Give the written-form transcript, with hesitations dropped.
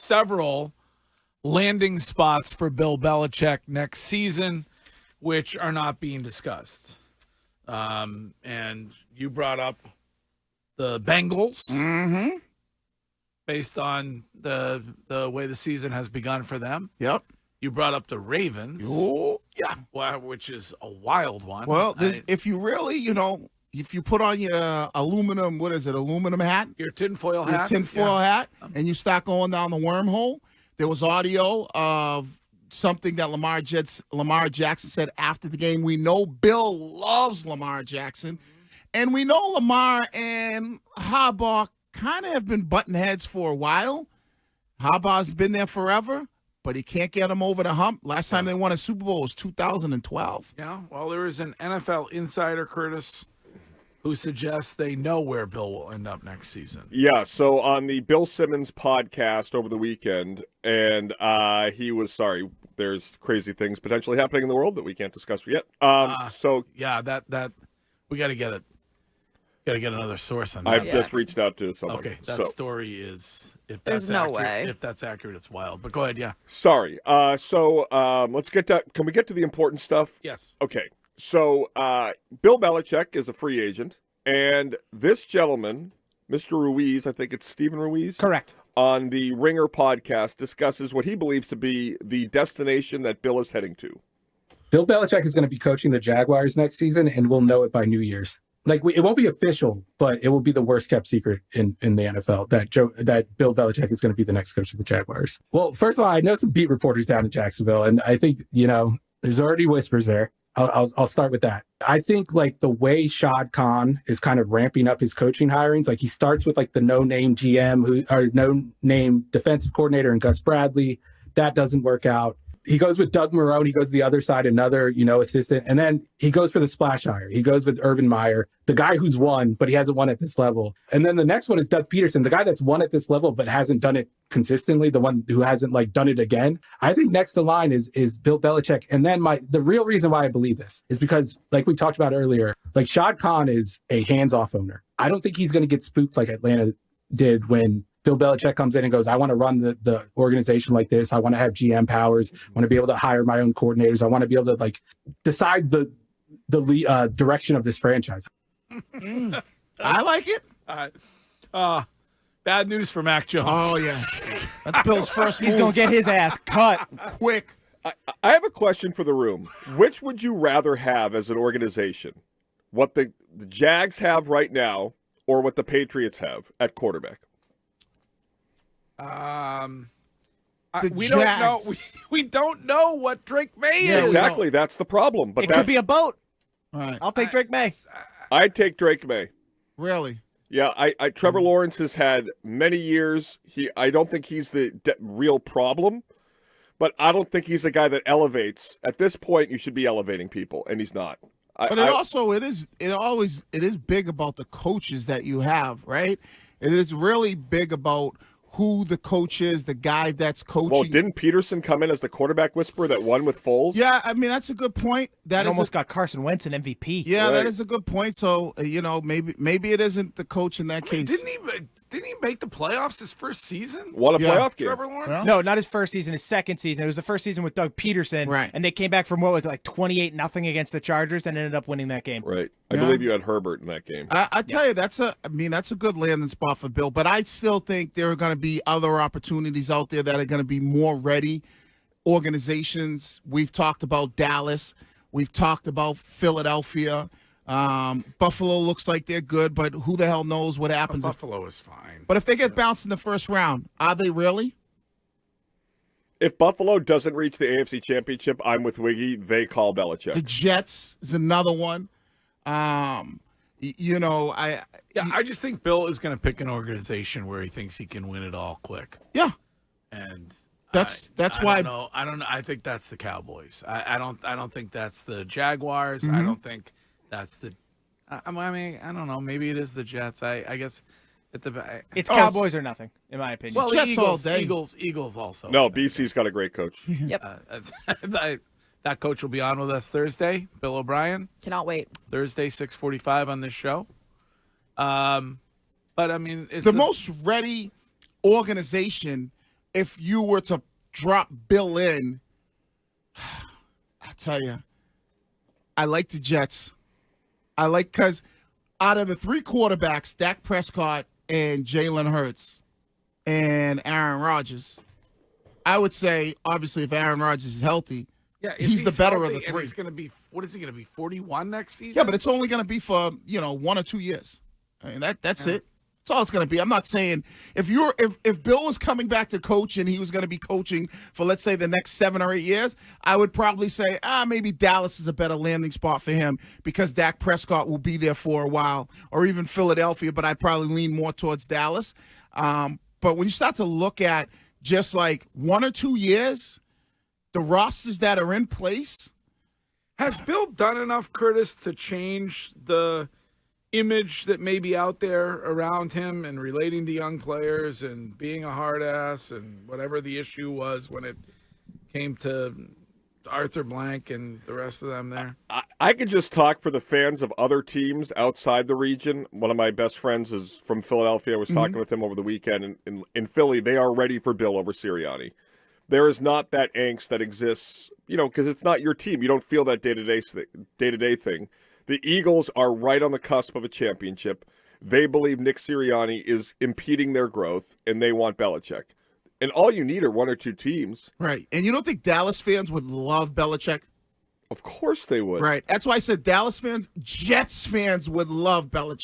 several landing spots for Bill Belichick next season, which are not being discussed. And you brought up the Bengals, based on the way the season has begun for them. Yep. You brought up the Ravens, which is a wild one. Well, if you really, if you put on your aluminum hat? Your tinfoil hat. Hat, and you start going down the wormhole. There was audio of something that Lamar Jackson said after the game. We know Bill loves Lamar Jackson, and we know Lamar and Harbaugh kind of have been button heads for a while. Harbaugh's been there forever, but he can't get him over the hump. Last time they won a Super Bowl was 2012. Yeah, well, there is an NFL insider, Curtis, who suggests they know where Bill will end up next season. Yeah, so on the Bill Simmons podcast over the weekend, and he was sorry. There's crazy things potentially happening in the world that we can't discuss yet. That we got to get it. Got to get another source on that. I've just reached out to someone. Okay, that story is There's no way. If that's accurate, it's wild. But go ahead, yeah. Sorry. Let's get to. Can we get to the important stuff? Yes. Okay. So Bill Belichick is a free agent, and this gentleman, Mr. Ruiz, I think it's Stephen Ruiz. Correct. On the Ringer podcast, discusses what he believes to be the destination that Bill is heading to. Bill Belichick is going to be coaching the Jaguars next season, and we'll know it by New Year's. It won't be official, but it will be the worst kept secret in the NFL that Bill Belichick is going to be the next coach of the Jaguars. Well, first of all, I know some beat reporters down in Jacksonville, and I think, there's already whispers there. I'll start with that. I think the way Shad Khan is kind of ramping up his coaching hirings, he starts with the no-name GM or no-name defensive coordinator and Gus Bradley. That doesn't work out. He goes with Doug Marrone. He goes to the other side, another, assistant. And then he goes for the splash hire. He goes with Urban Meyer, the guy who's won, but he hasn't won at this level. And then the next one is Doug Peterson, the guy that's won at this level, but hasn't done it consistently, the one who hasn't done it again. I think next in line is Bill Belichick. And then the real reason why I believe this is because, like we talked about earlier, Shad Khan is a hands-off owner. I don't think he's going to get spooked like Atlanta did when Bill Belichick comes in and goes, I want to run the organization like this. I want to have GM powers. I want to be able to hire my own coordinators. I want to be able to decide the direction of this franchise. I like it. Bad news for Mac Jones. Oh, yeah. That's Bill's first move. He's going to get his ass cut. Quick. I have a question for the room. Which would you rather have as an organization? What the Jags have right now or what the Patriots have at quarterback? We don't know. We don't know what Drake Maye is. Exactly, that's the problem. But it could be a boat. All right. I'll take Drake Maye. I'd take Drake Maye. Really? Yeah, Trevor Lawrence has had many years. I don't think he's the real problem, but I don't think he's a guy that elevates. At this point, you should be elevating people, and he's not. But it is big about the coaches that you have, right? It is really big about who the coach is, the guy that's coaching. Well, didn't Peterson come in as the quarterback whisperer that won with Foles? Yeah, I mean, that's a good point. That almost got Carson Wentz an MVP. Yeah, right. That is a good point. So, maybe it isn't the coach in that case. Didn't he make the playoffs his first season? Won a playoff game. Trevor Lawrence? No, not his first season, his second season. It was the first season with Doug Peterson. Right. And they came back from, 28-0 against the Chargers and ended up winning that game. Right. I believe you had Herbert in that game. I tell you, that's a good landing spot for Bill. But I still think there are going to be other opportunities out there that are going to be more ready. Organizations. We've talked about Dallas. We've talked about Philadelphia. Buffalo looks like they're good, but who the hell knows what happens? Buffalo is fine. But if they get bounced in the first round, are they really? If Buffalo doesn't reach the AFC Championship, I'm with Wiggy. They call Belichick. The Jets is another one. I just think Bill is going to pick an organization where he thinks he can win it all quick. Yeah, and that's why. I don't know. I think that's the Cowboys. I don't think that's the Jaguars. Mm-hmm. I don't think that's the. I mean, I don't know. Maybe it is the Jets. I guess it's Cowboys or nothing, in my opinion. Well, Jets all day. Eagles also. No, BC's got a great coach. Yep. That coach will be on with us Thursday, Bill O'Brien. Cannot wait. Thursday, 6:45 on this show. But I mean, it's the most ready organization if you were to drop Bill in, I tell you, I like the Jets. Because out of the three quarterbacks, Dak Prescott and Jalen Hurts and Aaron Rodgers, I would say, obviously, if Aaron Rodgers is healthy, he's the better of the three. He's going to be, what is he going to be, 41 next season? Yeah, but it's only going to be for 1 or 2 years. I mean, that's it. That's all it's going to be. I'm not saying if Bill was coming back to coach and he was going to be coaching for, let's say, the next 7 or 8 years, I would probably say, maybe Dallas is a better landing spot for him because Dak Prescott will be there for a while, or even Philadelphia, but I'd probably lean more towards Dallas. But when you start to look at just like 1 or 2 years, the rosters that are in place. Has Bill done enough, Curtis, to change the image that may be out there around him and relating to young players and being a hard ass and whatever the issue was when it came to Arthur Blank and the rest of them there? I could just talk for the fans of other teams outside the region. One of my best friends is from Philadelphia. I was talking with him over the weekend. In Philly, they are ready for Bill over Sirianni. There is not that angst that exists, because it's not your team. You don't feel that day-to-day thing. The Eagles are right on the cusp of a championship. They believe Nick Sirianni is impeding their growth, and they want Belichick. And all you need are 1 or 2 teams. Right. And you don't think Dallas fans would love Belichick? Of course they would. Right. That's why I said Dallas fans, Jets fans would love Belichick.